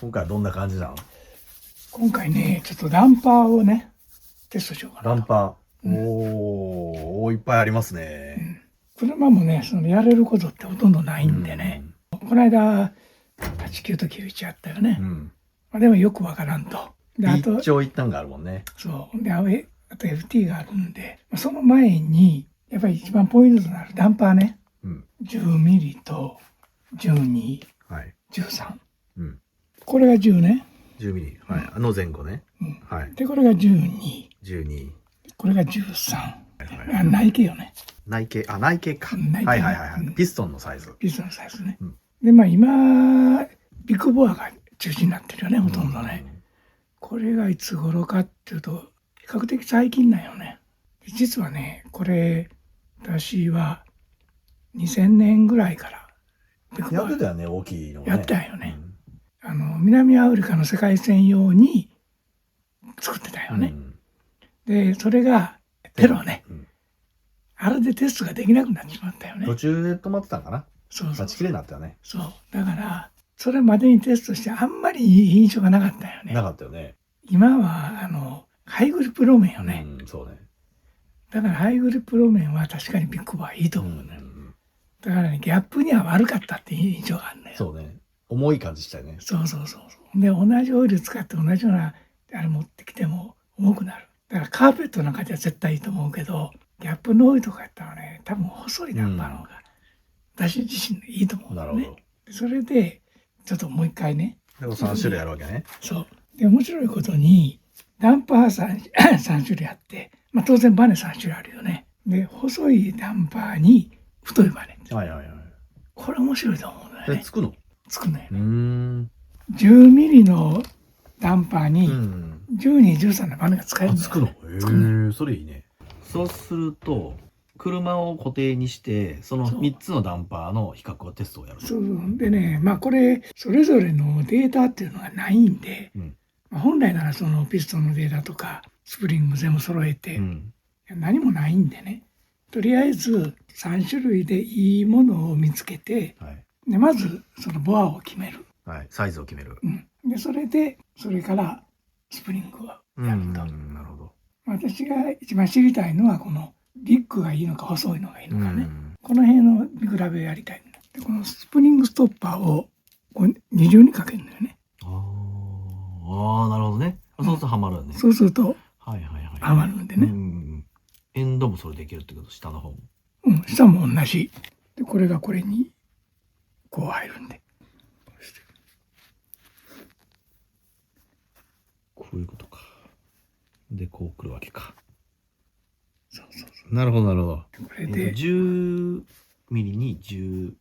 今回はどんな感じなの？今回ね、ちょっとダンパーをね、テストしようかな。ダンパー。おー、いっぱいありますね。車もね、やれることってほとんどないんでね。この間、89と91あったよね。でもよくわからんと。で、あと、一長一短があるもんね。そう。で、あと FT があるんで、その前に、やっぱり一番ポイントとなるダンパーね。10ミリと12、13。これが10ね。10ミリ。はい。あの前後ね。はい。で、これが12。12。これが13。内径よね。内径、内径か。はいはいはい。ピストンのサイズ。ピストンのサイズね。で、今、ビッグボアが中心になってるよね、ほとんどね。これがいつ頃かっていうと、比較的最近なんよね。実はね、これ、私は2000年ぐらいからビッグボアやってたよね、大きいのね。やったよね。南アフリカの世界戦用に作ってたよね。で、それがテロね。あれでテストができなくなってしまったよね。途中で止まってたんかな。そう。待ちきれになったよね。そう。だから、それまでにテストしてあんまりいい印象がなかったよね。なかったよね。今は、ハイグリップ路面よね。そうね。だからハイグリップ路面は確かにビッグボアいいと思うね。だからね、ギャップには悪かったっていう印象があるんだよ。そうね。重い感じしたよね。そう。で、同じオイル使って同じようなあれ持ってきても重くなる。だからカーペットなんかじゃ絶対いいと思うけど、ギャップの多いとかやったらね、多分細いダンパーの方が、私自身いいと思う、ね。なるほど。それで、ちょっともう一回ね。でも3種類あるわけね。そう。で、面白いことに、ダンパー 3種類あって、当然バネ3種類あるよね。で、細いダンパーに太いバネ。これ面白いと思うんだよね。つくのよね。10ミリのダンパーに12、13のバネが使えるんだよね。つくの。それいいね。そうすると、車を固定にして、その3つのダンパーの比較をテストをやる。そうでね、これ、それぞれのデータっていうのがないんで、本来ならそのピストンのデータとか、スプリング全部揃えて、何もないんでね。とりあえず3種類でいいものを見つけて、でまずそのボアを決める。サイズを決める。で、それからスプリングをやると。なるほど。私が一番知りたいのは、このビッグがいいのか細いのがいいのかね。この辺の見比べをやりたい。で、このスプリングストッパーを二重にかけるんだよね。なるほどね。そうするとはまるね。そうすると、はまるんでね。エンドもそれできるってこと、下の方も。下も同じ。で、これがこれに、こう入るんで。こういうことか。で、こう来るわけか。なるほど、なるほど。これで、10ミリに12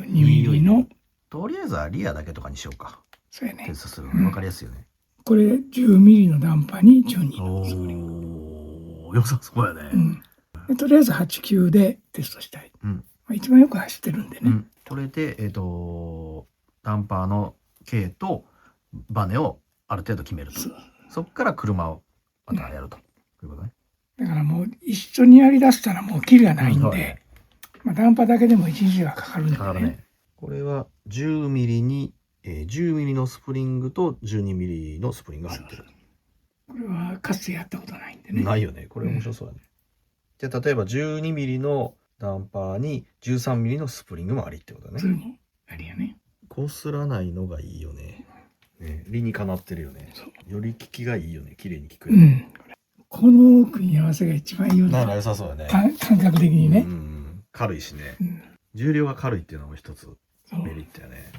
ミリの、とりあえずはリアだけとかにしようか。そうやね。テストするの分かりやすいよね。これ10ミリのダンパーに12のスプリング。良さそうやね。とりあえず8、9でテストしたい。一番よく走ってるんでね。これで、ダンパーの径とバネをある程度決めると。そこから車をまたやると。いうことね。だからもう一緒にやりだしたらもうキリがないんで、ダンパーだけでも1日はかかるんだね。これは10ミリに、10ミリのスプリングと12ミリのスプリングが入ってる。これはかつてやったことないんでね。ないよね。これ面白そうだね。じゃあ例えば12ミリのダンパーに13ミリのスプリングもありってことだね。それもありやね。こすらないのがいいよね。理にかなってるよね。より効きがいいよね。綺麗に効くよね。この組み合わせが一番いいよね。良さそうだね。感覚的にね。軽いしね。重量が軽いっていうのも一つメリットやね。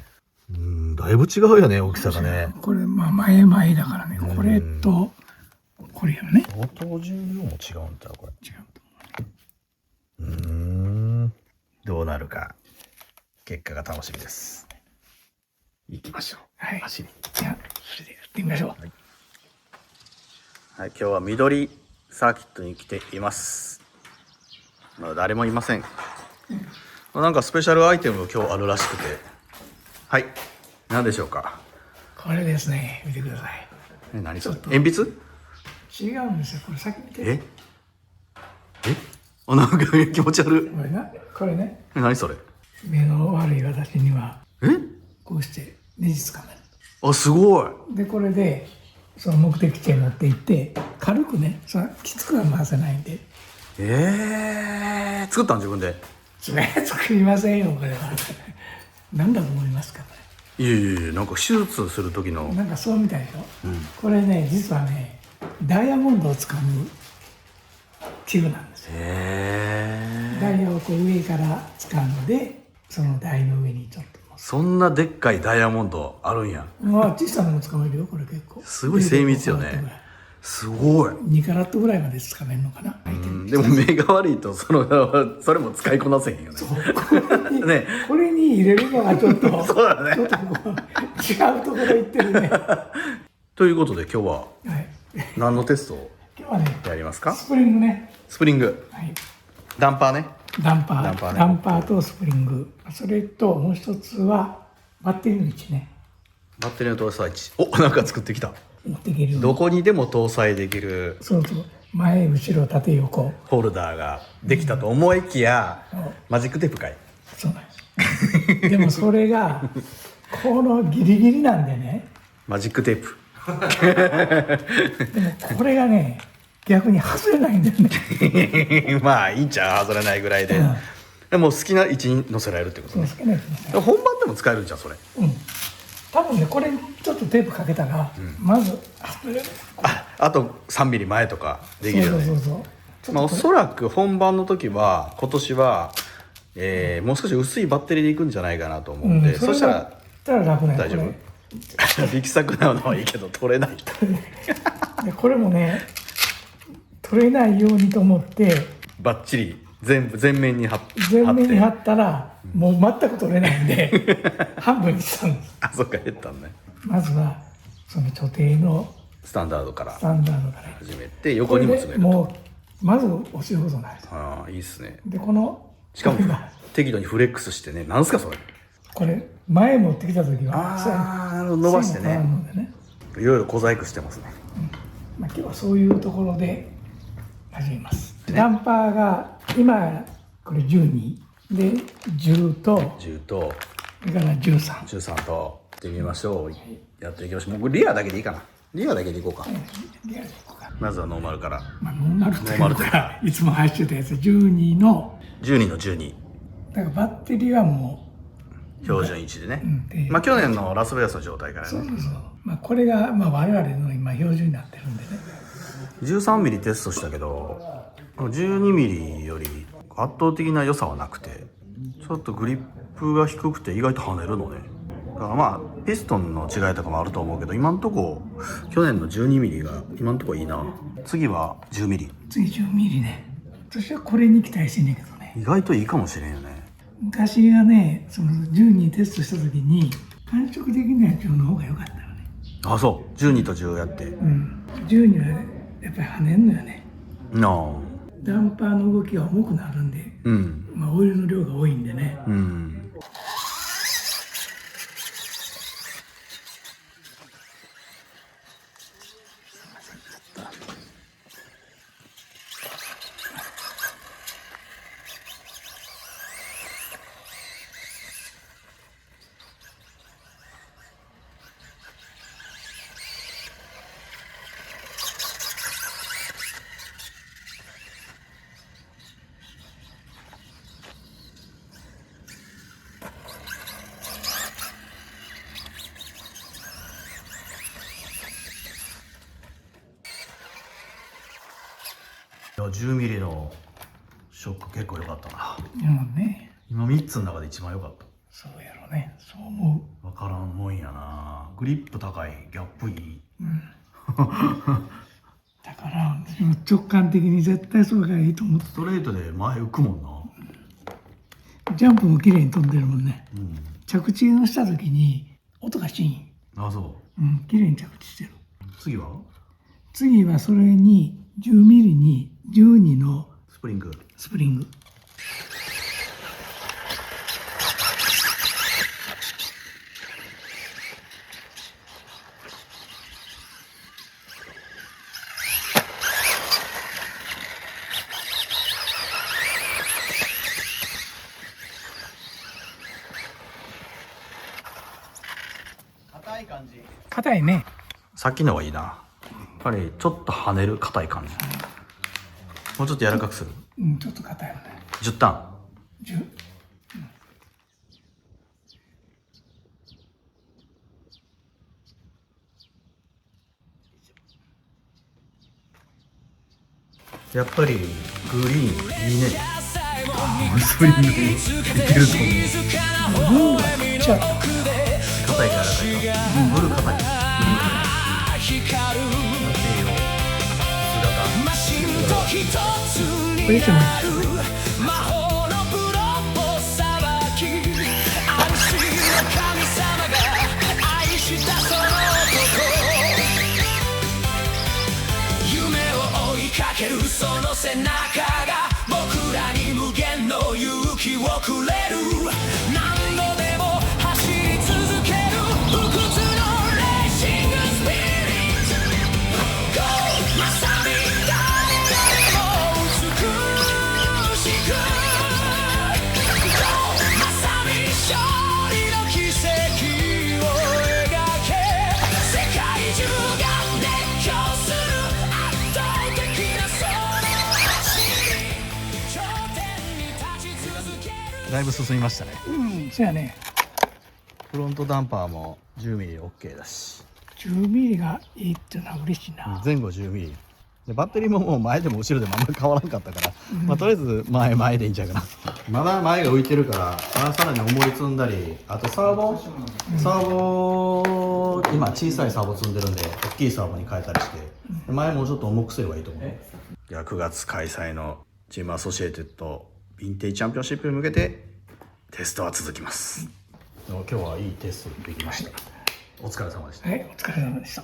だいぶ違うよね、大きさがね。これ前々だからね。これとこれよね。相当重量も違うんだこれ。違うと思う。どうなるか結果が楽しみです。行きましょう。走り。じゃあそれでやってみましょう。はい、今日は緑サーキットに来ています。まだ誰もいません。なんかスペシャルアイテム今日あるらしくて。はい。何でしょうか。これですね。見てください。何それ？鉛筆？違うんですよ。これ先見て。なんか気持ち悪い。これね。何それ？目の悪い私にはこうしてネジつかめる。あ、すごい。でこれでその目的地へ持って行って軽くね、そのきつくは回せないんで。作ったん自分で。作りませんよこれは。何だと思いますかこいやいやいや、なんか手術する時のれ。なんかそうみたいでしょ、これね実はねダイヤモンドを掴む器具なんですよ。ダイヤをこう上から掴んでその台の上にちょっと乗せそんなでっかいダイヤモンドあるんや。まあ小さなのも掴めるよこれ結構。すごい精密よね。すごい。2カラットぐらいまで掴めるのかな。でも目が悪いとそれも使いこなせへんよね。ね。これに入れるのはちょっとそうだね。ちょっとこう違うところ行ってるね。ということで今日ははい何のテストを今日はねやりますか？スプリングね。スプリング。はいダンパーね。ダンパーねダンパーとスプリング、それともう一つはバッテリーの位置ね。バッテリーの搭載値。お、なんか作ってきた。持っていけるように。どこにでも搭載できるそうそう、前後ろ縦横。ホルダーができたと思いきや、マジックテープかい。そうなんですでもそれがこのギリギリなんでね。マジックテープ。でもこれがね逆に外れないんだよね。まあいいんちゃう、外れないぐらいで。でも好きな位置に乗せられるってことね。そう好きなやつですね。本番でも使えるんじゃんそれ。多分ねこれちょっとテープかけたら、まず外れる。あと3ミリ前とかできるよね。そうまあおそらく本番の時は今年は、もう少し薄いバッテリーでいくんじゃないかなと思うんで、そしたら楽なん大丈夫。力作なのはいいけど取れない。でこれもね取れないようにと思ってバッチリ全面に貼って全面に貼ったらもう全く取れないんで半分にしたんです。あ、そっか、減ったんね。まずはその所定のスタンダードからスタンダードから始めて横にも詰めると。もうまず押しほどないです。ああ、いいっすね。でこのしかもこれが適度にフレックスしてね。なんすかそれ。これ前持ってきた時はああ、伸ばしてね。線が変わるのでね、いろいろ小細工してますね。まあ、今日はそういうところで始めます。ダンパーが今これ12で10と10とそれから13。13とやってみましょう。やっていきましょう。もうリアだけでいいかな。リアだけでいこうか。リアルでいこうか。まずはノーマルから。まあ、ノーマルというかいつも走ってたやつ12の12の12。だからバッテリーはも標準位置でね。でまあ去年のラスベガスの状態からね。まあこれがまあ我々の今標準になってるんでね。13ミリテストしたけど、12ミリより圧倒的な良さはなくて、ちょっとグリップが低くて意外と跳ねるのね。だからまあピストンの違いとかもあると思うけど、今んとこ去年の12ミリが今んとこいいな。次は10ミリ。次10ミリね。私はこれに期待してんねんけどね。意外といいかもしれんよね。昔はねその12テストした時に感触的なやつの方が良かったよね。あ、そう。12と10やって。12はやっぱり跳ねんのよね。なあ。ダンパーの動きが重くなるんで、まあオイルの量が多いんでね。いや、10ミリのショック結構良かったな。ね。今3つの中で一番良かった。そうやろね。そう思分からんもんやな。グリップ高い、ギャップいい。う。だから私も直感的に絶対それがいいと思って。ストレートで前浮くもんな。ジャンプも綺麗に飛んでるもんね。着地をした時に音がシーン。あ、そ綺麗に着地してる。次はそれに10ミリに12のスプリング。硬いね。さっきの方がいいな。やっぱりちょっと跳ねる硬い感じ。もうちょっと柔らかくする。うん、ちょっと硬いよね。10ターン。やっぱりグリーンいいね。スプリングいけると思う。ブルーがめっちゃ硬いか柔らかいか。ブルー硬い。これでもいい。その背中が僕らに無限の勇気をくれる。何度でも走り続ける不屈のレーシングスピリッツ。ゴーまさに誰よりも美しく。ゴーまさに勝利の奇跡を描け。世界中が熱狂する圧倒的なだいぶ進みましたね。うん、そうやね。フロントダンパーも 10mm OK だし、10ミリがいいっていうのは嬉しいな。前後 10mm でバッテリーももう前でも後ろでもあんまり変わらんかったから、まあとりあえず前でいいんちゃうかな。まだ前が浮いてるからさらに重り積んだり、あとサーボ今小さいサーボ積んでるんで大きいサーボに変えたりして、前もうちょっと重くすればいいと思う。じゃあ9月開催のチームアソシエイテッドヴィンテージチャンピオンシップに向けてテストは続きます。今日はいいテストできました。お疲れ様でした。はい、お疲れ様でした。